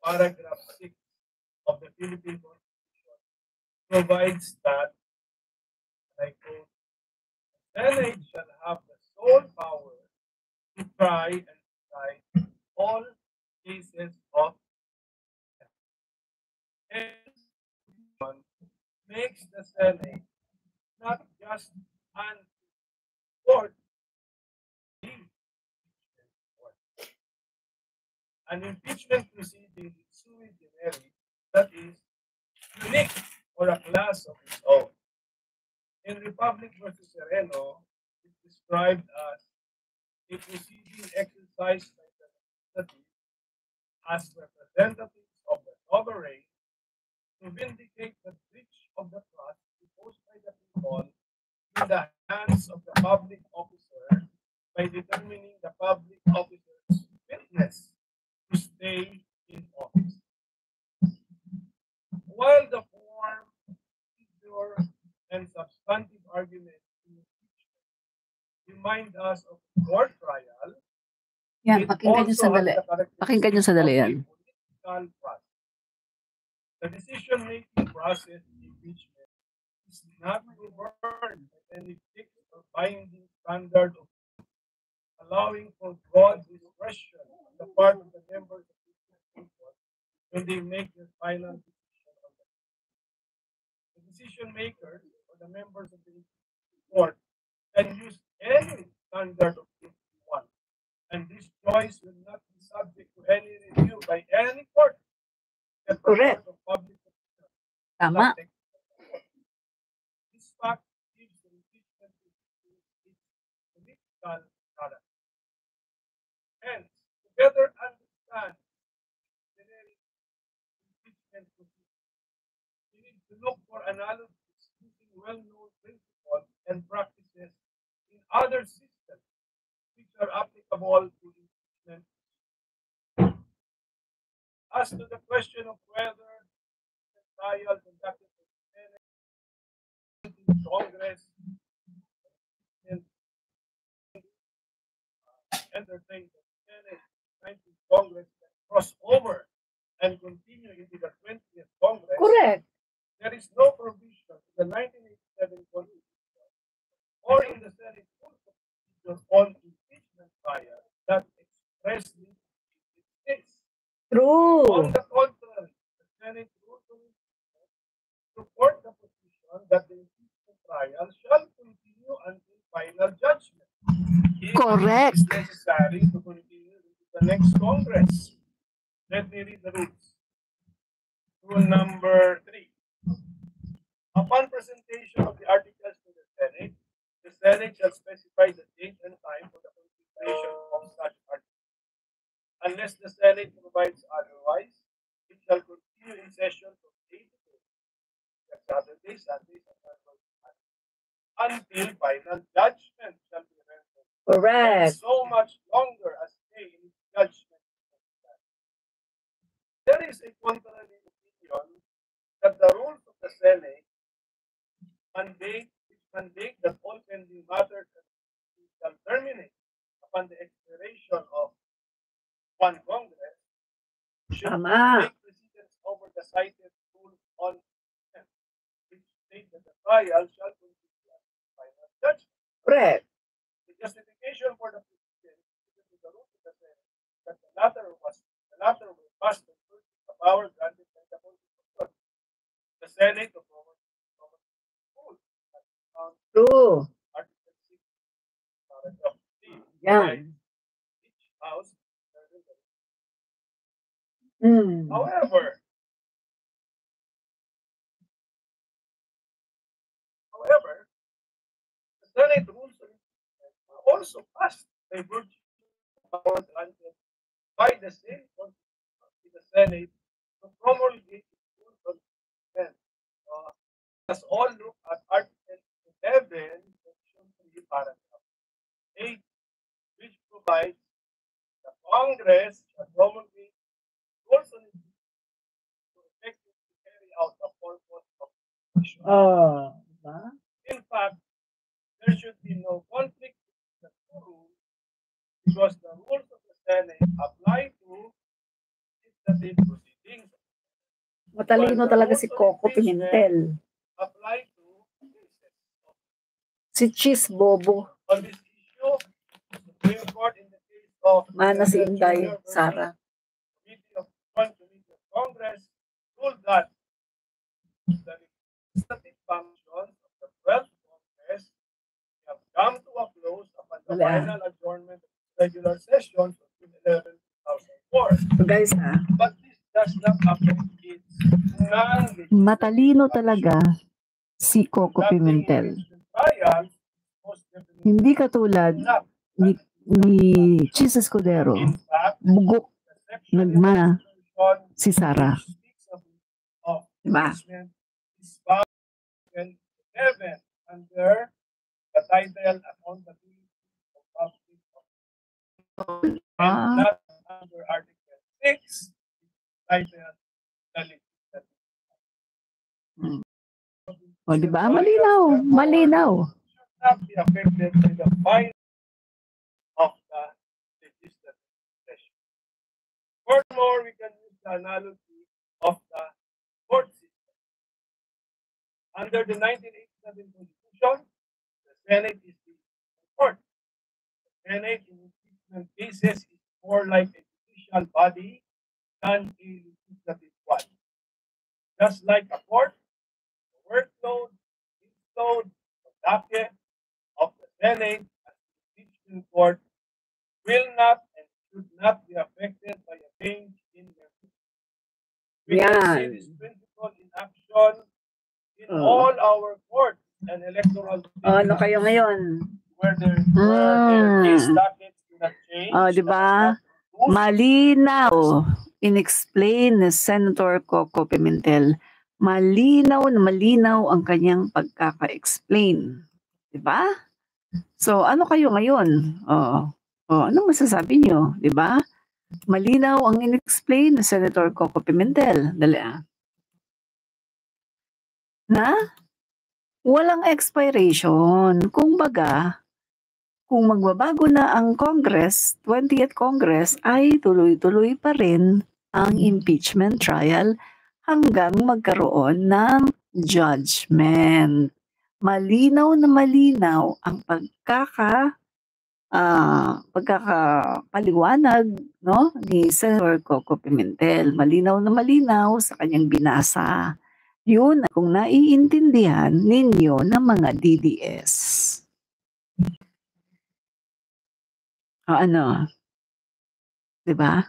paragraph 6 of the Philippine Constitution provides that, and I quote, the Senate shall have the sole power to try and decide all cases of hence makes the Senate not just an court, the impeachment court. An impeachment proceeding is sui generis, that is, unique or a class of its own. In Republic versus Sereno, it's described as a proceeding exercised by the legislative as representatives of the sovereign to vindicate the breach of the trust imposed by the people in the hands of the public officer by determining the public officer's fitness to stay in office. While the form, procedure, and substantive arguments in impeachment remind us of court trial, Yan, it pakinggan nyo also has sandali. the Pakinggan nyo characteristics sandali of a yan. political process. The decision-making process in impeachment is not governed by any fixed or binding standard of allowing for broad discretion on the part of the members of the Supreme Court when they make their final decision on the decision makers or the members of the court can use any standard of proof they want, and this choice will not be subject to any review by any court. Correct. Of public opinion. Tama. This fact gives the impeachment its political character. Hence, to better understand generic impeachment procedure, we need to look for analogies using well-known principles and practices in other systems which are applicable to impeachment. As to the question of whether the trial conducted by the Senate, Congress, and entertained the Senate, 19th Congress can cross over and continue into the 20th Congress. Correct. There is no provision in the 1987 Constitution or in the Senate Rules of Procedure on impeachment trial that expressly states. True. On the contrary, the Senate Rules of Impeachment support the position that the impeachment trial shall continue until final judgment. Correct. It is necessary to continue into the next Congress. Let me read the rules. Rule number 3. Upon presentation of the articles to the Senate shall specify the date and time for the consideration of such articles. Unless the Senate provides otherwise, it shall continue in session from day to day, Saturday, Sunday, until final judgment shall be rendered. Correct. And so much longer as day in judgment. There is a contrary opinion that the rules of the Senate mandate that all pending matters shall terminate upon the expiration of one Congress should Tama. take precedence over the cited rule on consent, which states that the trial shall continue at the final judgment. Correct. The justification for the precedence is to the rules of the Senate that the latter will pass the power granted by the Constitution. The Senate of Roman rule. True. Article 6, paragraph 3. Yan. Each house. Mm. However, the Senate rules of impeachment were also passed by virtue of power granted by the same Constitution to the Senate to promulgate its rules of impeachment. Let's all look at Article 11, Section 3, paragraph 8, which provides the Congress shall promulgate rules on impeachment to effectively carry out the purpose of impeachment. In fact, there should be no conflict between the two rules because the rules of the Senate apply to legislative proceedings Matalino talaga si Coco Pimentel. apply to cases. Si Cheese Bobo. On this issue, the Supreme Court in the case of Mana si Inday, Sara. Committee of Congress ruled that the legislative functions of the 12th Congress have come to a close upon the final adjournment of the regular sessions of June 11, 2004. So guys But this does not affect its non-legislative matalino talaga si Coco Pimentel. trial. Hindi katulad ni Cheese Escudero. In fact, Bugok nagmana si Sara. Diba? Is found in heaven under the title Accountability of Public Officials, and not under Article 6, titled the Legislative. O diba? Malinaw. Malinaw. Should not be affected by the fine of the legislative session. Furthermore, we can use the analogy of the court system. Under the 1987 Constitution, the Senate is the court. The Senate in impeachment cases is more like a judicial body than a legislative one. Just like a court, the workload, the docket of the Senate as the impeachment court will not and should not be affected by a change in their We can see this principle in action in all our courts and electoral Ano kayo ngayon? where their case dockets do not change. Diba? Malinaw. In-explain ni Senator Coco Pimentel. Malinaw na malinaw ang kanyang pagkaka-explain. Diba? So, ano kayo ngayon? Ano masasabi nyo? Diba? Malinaw ang in-explain ni Senator Coco Pimentel. Dali na walang expiration. Kung baga, kung magbabago na ang Congress, 20th Congress, ay tuloy-tuloy pa rin ang impeachment trial hanggang magkaroon ng judgment. Malinaw na malinaw ang pagkakapaliwanag, no, ni Senator Coco Pimentel. Malinaw na malinaw sa kanyang binasa. Yun kung naiintindihan ninyo ng mga DDS. Ano? Diba?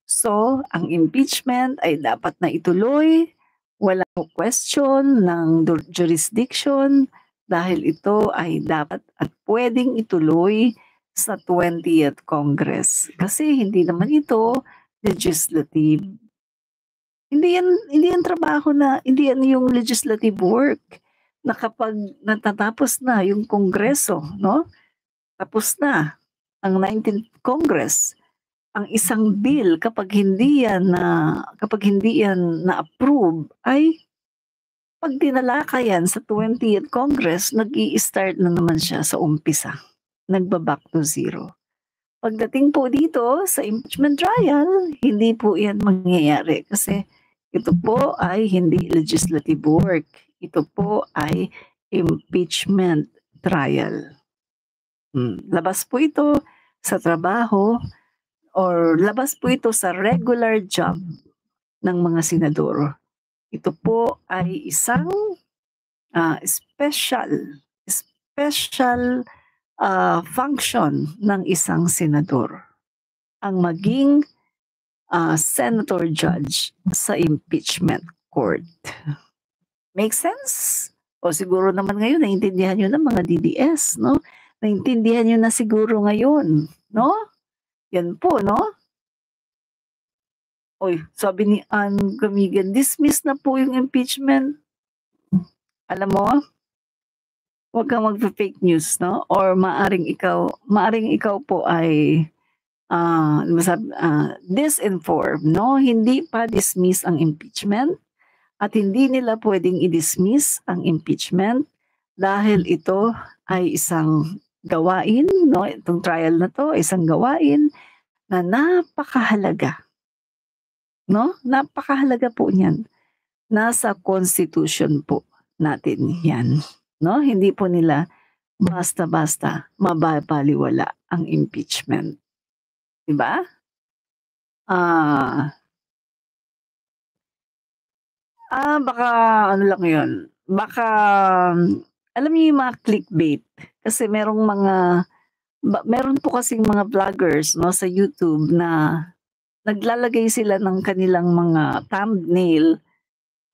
So, ang impeachment ay dapat na ituloy. Walang question ng jurisdiction dahil ito ay dapat at pwedeng ituloy sa 20th Congress. Kasi hindi naman ito legislative. Hindi yan trabaho na, hindi yan yung legislative work na kapag natatapos na yung Kongreso, no? Tapos na ang 19th Congress. Ang isang bill kapag hindi yan na-approve ay pag dinalaka yan sa 20th Congress, nag-i-start na naman siya sa umpisa. Nagba-back to zero. Pagdating po dito sa impeachment trial, hindi po yan mangyayari kasi ito po ay hindi legislative work. Ito po ay impeachment trial. Labas po ito sa trabaho or labas po ito sa regular job ng mga senador. Ito po ay isang special function ng isang senador. Ang maging senator judge sa impeachment court. Make sense? O siguro naman ngayon, naintindihan nyo ng mga DDS, no? Naintindihan nyo na siguro ngayon, no? Yan po, no? Oy, sabi ni Ann Gamigan, dismiss na po yung impeachment. Alam mo, huwag kang mag-fake news, no? Or maaring ikaw po ay disinformed, no? Hindi pa dismiss ang impeachment at hindi nila pwedeng i-dismiss ang impeachment dahil ito ay isang gawain, no? Itong trial na to, isang gawain na napakahalaga no? Napakahalaga po niyan. Nasa constitution po natin 'yan, no? Hindi po nila basta-basta mababalewala ang impeachment, 'di ba? Ah, baka ano lang 'yun, baka alam niyo yung mga clickbait, kasi meron po kasing mga vloggers 'no sa YouTube na naglalagay sila ng kanilang mga thumbnail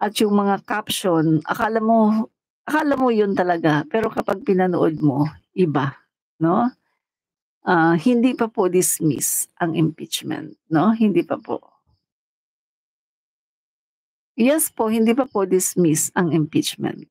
at yung mga caption, akala mo yun talaga, pero kapag pinanood mo iba, 'no? Hindi pa po dismiss ang impeachment, 'no, hindi pa po. Yes po, hindi pa po dismiss ang impeachment.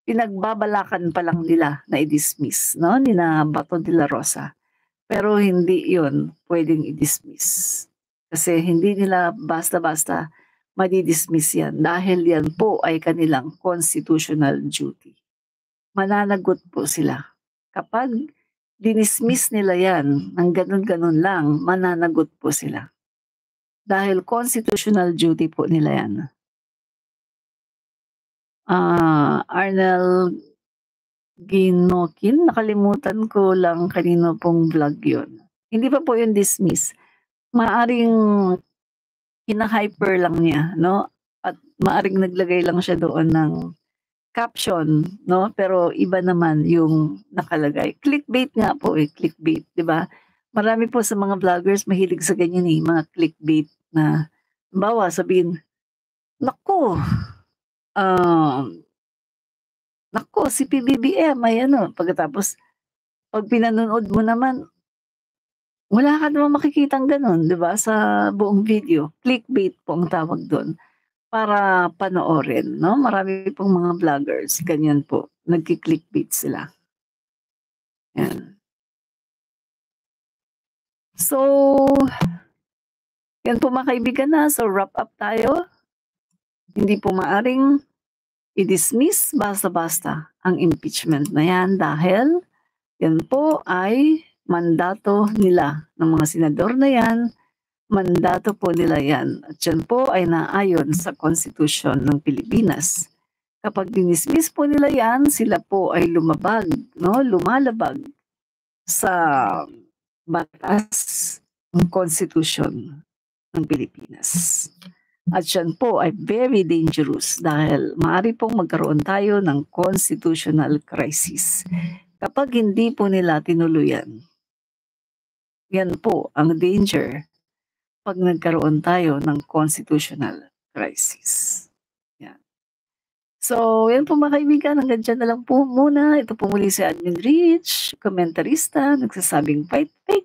Pinagbabalakan pa lang nila na i-dismiss, 'no, nina Bato de la Rosa. Pero hindi yun puwedeng i-dismiss. Kasi hindi nila basta-basta madi-dismiss yan dahil yan po ay kanilang constitutional duty. Mananagot po sila. Kapag dinismiss nila yan ng ganun-ganun lang, mananagot po sila. Dahil constitutional duty po nila yan. Arnel Ginokin, nakalimutan ko lang kanino pong vlog yun. Hindi pa po yun dismiss. Maaring hina-hyper lang niya, 'no, at maaring naglagay lang siya doon ng caption, 'no, pero iba naman yung nakalagay. Clickbait nga po, clickbait, 'di ba? Marami po sa mga vloggers mahilig sa ganyan, mga clickbait na halimbawa sabihin, "Naku, um, naku si PBBM ay ano," pagkatapos 'pag pinanonood mo naman, wala ka namang makikitang gano'n, 'di ba, sa buong video. Clickbait po ang tawag do'n. Para panoorin, 'no? Marami pong mga vloggers ganyan po, nagki-clickbait sila, 'yan. So, 'yan po mga kaibigan, so wrap up tayo. Hindi po maaring i-dismiss basta-basta ang impeachment na 'yan dahil 'yan po ay mandato nila ng mga senador na 'yan, mandato po nila 'yan at 'yan po ay naayon sa konstitusyon ng Pilipinas. Kapag dinismiss po nila 'yan, sila po ay lumalabag sa batas ng konstitusyon ng Pilipinas. At yan po ay very dangerous dahil maaari pong magkaroon tayo ng constitutional crisis. Kapag hindi po nila tinuluyan, yan po ang danger pag nagkaroon tayo ng constitutional crisis. So, yan po mga kaibigan, hanggang diyan na lang po muna. Ito po muli si Admin Rich, komentarista, nagsasabing fight, fight.